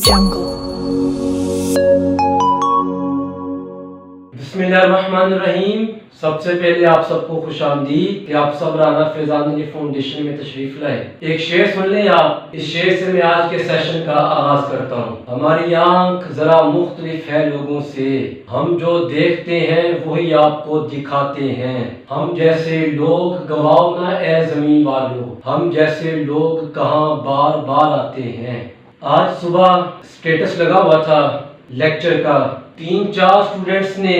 Jungle. बिस्मिल्लाहिर्रहमानिर्रहीम। सबसे पहले आप सबको खुश आमदीद कि आप सब राना फैजान अली फाउंडेशन में तशरीफ लाए। एक शेर सुन लें आप। इस शेर से मैं आज के सेशन का आगाज करता हूँ। हमारी आंख जरा मुख्तलिफ है लोगों से, हम जो देखते हैं वही आपको दिखाते हैं। हम जैसे लोग गवाओ ना ए जमीन वालों, हम जैसे लोग कहाँ बार बार आते हैं। आज सुबह स्टेटस लगा हुआ था लेक्चर का। 3-4 स्टूडेंट्स ने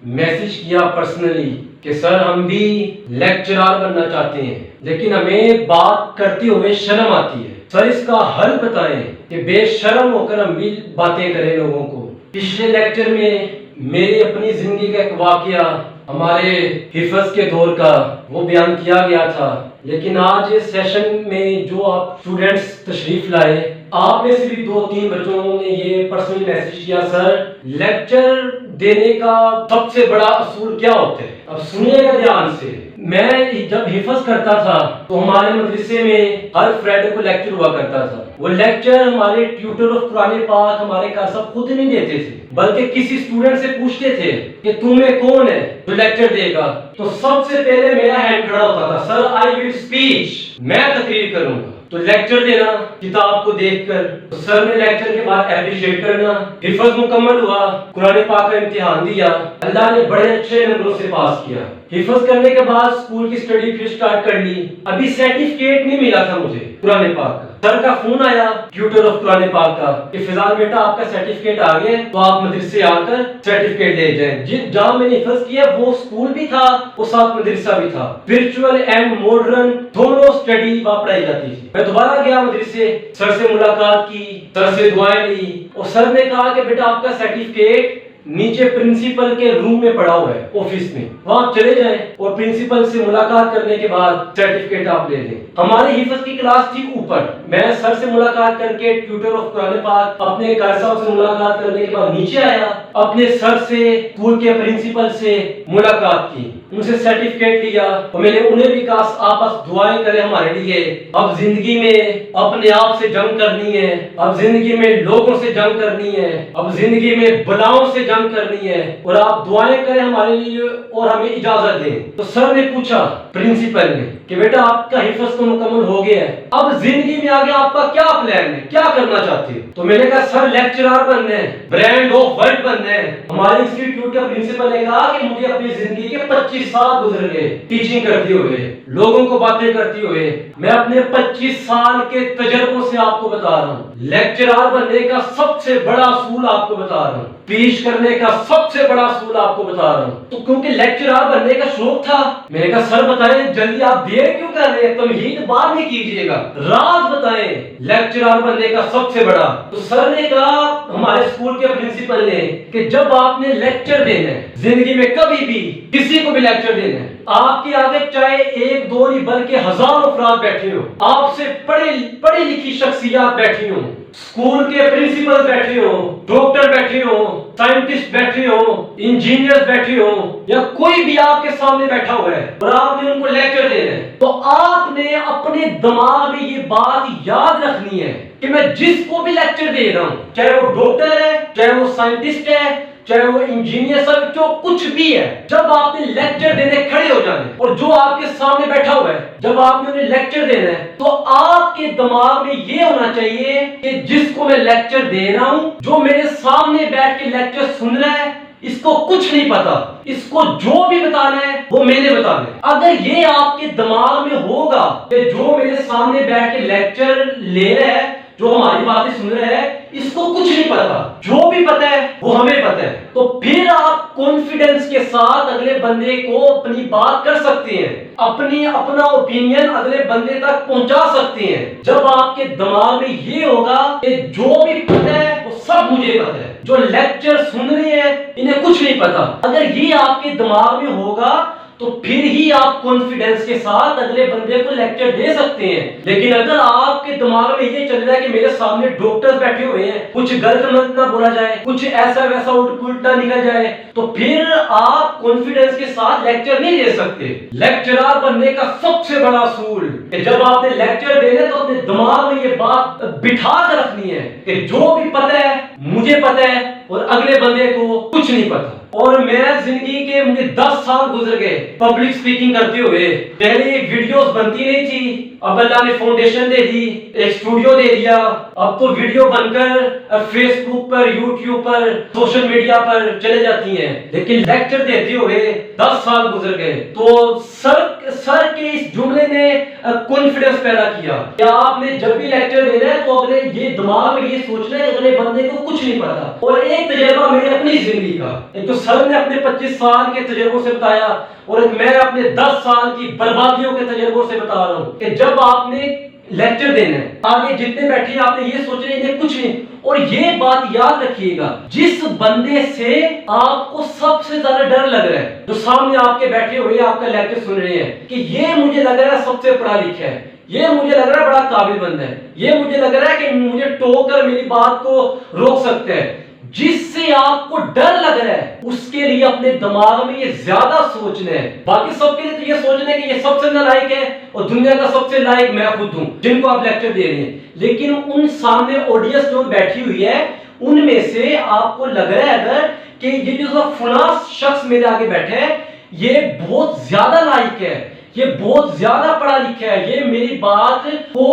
मैसेज किया पर्सनली कि सर हम भी लेक्चरर बनना चाहते हैं, लेकिन हमें बात करते हुए शर्म आती है। सर इसका हल बताएं कि बेशर्म होकर हम भी बातें करें लोगों को। पिछले लेक्चर में मेरी अपनी जिंदगी का एक वाकया हमारे हिफज के दौर का वो बयान किया गया था, लेकिन आज इस सेशन में जो आप स्टूडेंट्स तशरीफ लाए, आप में से भी 2-3 बच्चों ने ये पर्सनल मैसेज किया, सर लेक्चर देने का सबसे बड़ा असूल क्या होता है। अब सुनिएगा ध्यान से। मैं जब हिफज करता था तो हमारे मदरसे में हर फ्राइडे को लेक्चर हुआ करता था। वो लेक्चर हमारे ट्यूटर ऑफ कुरान पाक हमारे कार साहब खुद नहीं देते थे, बल्कि किसी स्टूडेंट से पूछते थे कि तुम्हें कौन है जो लेक्चर देगा। तो सबसे पहले मेरा हैंड खड़ा होता था, सर आई विल स्पीच, मैं तकरीर करूंगा। तो लेक्चर देना किताब को देखकर, तो सर ने लेक्चर के बाद एप्रिशिएट करना। हिफज मुकम्मल हुआ, कुरान पाक का इम्तिहान दिया, अल्लाह ने बड़े अच्छे नंबरों से पास किया। हिफज करने के बाद स्कूल की स्टडी फिर स्टार्ट कर ली। अभी सर्टिफिकेट नहीं मिला था मुझे कुरान पाक का। सर का फोन आया ट्यूटर ऑफ कुरान पाक का कि फिजाल बेटा आपका सर्टिफिकेट आ गया, तो आप मदरसे आकर सर्टिफिकेट ले जाएं। जहाँ मैंने हिफज किया वो स्कूल भी था, वो साथ मदरसा भी था। वर्चुअल एंड मॉडर्न दोनों स्टडी वहाँ पढ़ाई जाती थी। मैं दोबारा गया मदरसे, सर से मुलाकात की, सर से दुआएं ली, और सर ने कहा कि बेटा आपका सर्टिफिकेट नीचे प्रिंसिपल के रूम में पड़ा हुआ है ऑफिस में, वहां चले जाएं और प्रिंसिपल से मुलाकात करने के बाद सर्टिफिकेट आप ले लें। हमारे हिफज की क्लास थी ऊपर। मैं सर से मुलाकात करके ट्यूटर ऑफ कुरान पाक अपने कार साहब से मुलाकात करने के बाद नीचे आया, अपने सर से स्कूल के प्रिंसिपल से मुलाकात की, उनसे सर्टिफिकेट लिया, और मैंने उन्हें भी कहा आप बस दुआएं करें हमारे लिए। अब जिंदगी में अपने आप से जंग करनी है, अब जिंदगी में लोगों से जंग करनी है, अब जिंदगी में बलाओं से जंग करनी है, और आप दुआएं करें हमारे लिए और हमें इजाजत दें। तो सर ने पूछा प्रिंसिपल ने कि बेटा आपका हिफज तो मुकम्मल हो गया है, अब जिंदगी में आगे आपका क्या प्लान है, क्या करना चाहते हो। तो मैंने कहा सर लेक्चरर बनना है, ब्रांड ऑफ वर्ल्ड बनना है। हमारे इंस्टीट्यूट के प्रिंसिपल ने कहा कि मुझे अपनी जिंदगी के 25 साल गुजर गए टीचिंग करते हुए, लोगों को बातें करते हुए। मैं अपने 25 साल के तजर्बों से आपको बता रहा हूँ, लेक्चरर बनने का सबसे बड़ा असूल आपको बता रहा हूँ, स्पीच करने का सबसे बड़ा असूल आपको बता रहा हूँ। तो क्योंकि लेक्चरर बनने का शौक था, मैंने कहा सर बताएं जल्दी, आप देर क्यों कर रहे हैं, तमहीद बाद में कीजिएगा, राज बताएं लेक्चरर बनने का सबसे बड़ा। तो सर ने कहा हमारे स्कूल के प्रिंसिपल ने कि जब आपने लेक्चर देना है जिंदगी में, कभी भी किसी को भी लेक्चर देना है, आपके आगे चाहे 1-2 नहीं बल्कि हजारों अफराद बैठे हो, आपसे पढ़ी लिखी शख्सियत बैठी हो, स्कूल के प्रिंसिपल बैठे हो, डॉक्टर बैठे हो, साइंटिस्ट बैठे हो, इंजीनियर बैठे हो, या कोई भी आपके सामने बैठा हुआ है और आपने उनको लेक्चर देना है, तो आपने अपने दिमाग में ये बात याद रखनी है कि मैं जिसको भी लेक्चर दे रहा हूं, चाहे वो डॉक्टर है, चाहे वो साइंटिस्ट है, चाहे वो इंजीनियर, सब जो कुछ भी है, जब आपने लेक्चर देने खड़े हो जाने और जो आपके सामने बैठा हुआ है जब आपने उन्हें लेक्चर देना है, तो आपके दिमाग में ये होना चाहिए कि जिसको मैं लेक्चर दे रहा हूं, जो मेरे सामने बैठ के लेक्चर सुन रहा है, इसको कुछ नहीं पता, इसको जो भी बताना है वो मैंने बताना है। अगर ये आपके दिमाग में होगा कि जो मेरे सामने बैठ के लेक्चर ले रहा है, जो हमारी बातें सुन रहे हैं, इसको कुछ नहीं पता, जो भी पता है वो हमें पता है, तो फिर आप कॉन्फिडेंस के साथ अगले बंदे को अपनी बात कर सकते हैं, अपना ओपिनियन अगले बंदे तक पहुंचा सकते हैं। जब आपके दिमाग में ये होगा कि जो भी पता है वो सब मुझे पता है, जो लेक्चर सुन रहे हैं इन्हें कुछ नहीं पता, अगर ये आपके दिमाग में होगा تو پھر ہی آپ کانفیڈنس کے ساتھ اگلے بندے کو لیکچر دے سکتے ہیں. لیکن اگر آپ کے دماغ میں یہ چل رہا ہے کہ میرے سامنے ڈاکٹر بیٹھے ہوئے ہیں, کچھ غلط مت نہ بولا جائے, کچھ ایسا ویسا الٹا نکل جائے, تو پھر آپ کانفیڈنس کے ساتھ لیکچر نہیں دے سکتے. لیکچرار بننے کا سب سے بڑا اصول کہ جب آپ نے لیکچر دینا تو اپنے دماغ میں یہ بات بٹھا کر رکھنی ہے کہ جو بھی پتہ ہے مجھے پتہ ہے اور اگلے بندے کو کچھ نہیں پتا. اور میں زندگی کے مجھے 10 سال گزر گئے پبلک سپیکنگ کرتے ہوئے. پہلے ویڈیوز بنتی نہیں تھی, اب اللہ نے فاؤنڈیشن دے دی, ایک اسٹوڈیو دے دیا, اب تو ویڈیو بن کر فیس بک پر, یوٹیوب پر, سوشل میڈیا پر چلے جاتی ہیں. لیکن لیکچر دیتے ہوئے 10 سال گزر گئے. تو سر کے اس جملے نے کانفیڈنس پیدا کیا کہ آپ نے جب بھی لیکچر دینا ہے تو اگلے یہ دماغ میں یہ سوچنا ہے اگلے بندے کو کچھ نہیں پتا. اور ایک تجربہ میرے اپنی زندگی کا, ایک تو سر نے اپنے 25 سال کے تجربوں سے بتایا اور میں اپنے 10 سال کی بربادیوں کے تجربوں سے بتا رہا ہوں کہ جب آپ نے لیکچر دینا ہے, آگے جتنے بیٹھے ہیں آپ نے یہ سوچ رہے ہیں کچھ نہیں. اور یہ بات یاد رکھیے گا, جس بندے سے آپ کو سب سے زیادہ ڈر لگ رہا ہے, جو سامنے آپ کے بیٹھے ہوئے آپ کا لیکچر سن رہے ہیں, کہ یہ مجھے لگ رہا ہے سب سے پڑھا لکھا ہے, یہ مجھے لگ رہا ہے بڑا قابل بندہ ہے, یہ مجھے لگ رہا ہے کہ مجھے ٹوک کر میری بات کو روک سکتا ہے, جس سے آپ کو ڈر لگ رہا ہے اس کے لیے اپنے دماغ میں یہ زیادہ سوچنا ہے. باقی سب کے لیے تو یہ سوچنا ہے کہ یہ سب سے نالائق ہے اور دنیا کا سب سے لائق میں خود ہوں جن کو آپ لیکچر دے رہے ہیں. لیکن ان سامنے آڈینس جو بیٹھی ہوئی ہے ان میں سے آپ کو لگ رہا ہے اگر کہ یہ جو فلاں شخص میرے آگے بیٹھے ہے یہ بہت زیادہ لائق ہے, یہ بہت زیادہ پڑھا لکھا ہے, یہ میری بات کو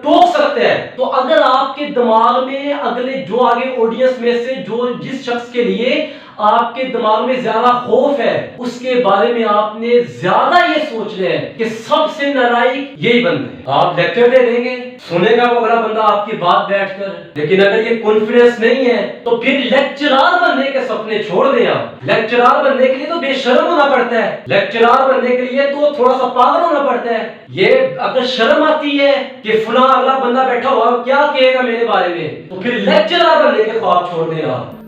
ٹوک سکتا ہے. تو اگر آپ کے دماغ میں اگلے جو آگے آڈینس میں سے جو جس شخص کے لیے آپ کے دماغ میں زیادہ خوف ہے اس کے بارے میں آپ نے زیادہ یہ سوچ رہے ہیں کہ سب سے نالائق یہی بندہ ہے. آپ لیکچر دے دیں گے, سنے گا وہ اگلا بندہ آپ کی بات بیٹھ کر, لیکن اگر یہ کانفیڈنس نہیں ہے تو پھر لیکچرار بننے کے سپنے چھوڑ دیں. آپ لیکچرار بننے کے لیے تو بے شرم ہونا پڑتا ہے, لیکچرار بننے کے لیے تو تھوڑا سا پاگل ہونا پڑتا ہے. یہ اگر شرم آتی ہے کہ فلاں اگلا بندہ بیٹھا ہوا کیا کہے گا میرے بارے میں, تو پھر لیکچرار بننے کے خواب چھوڑ دیں آپ.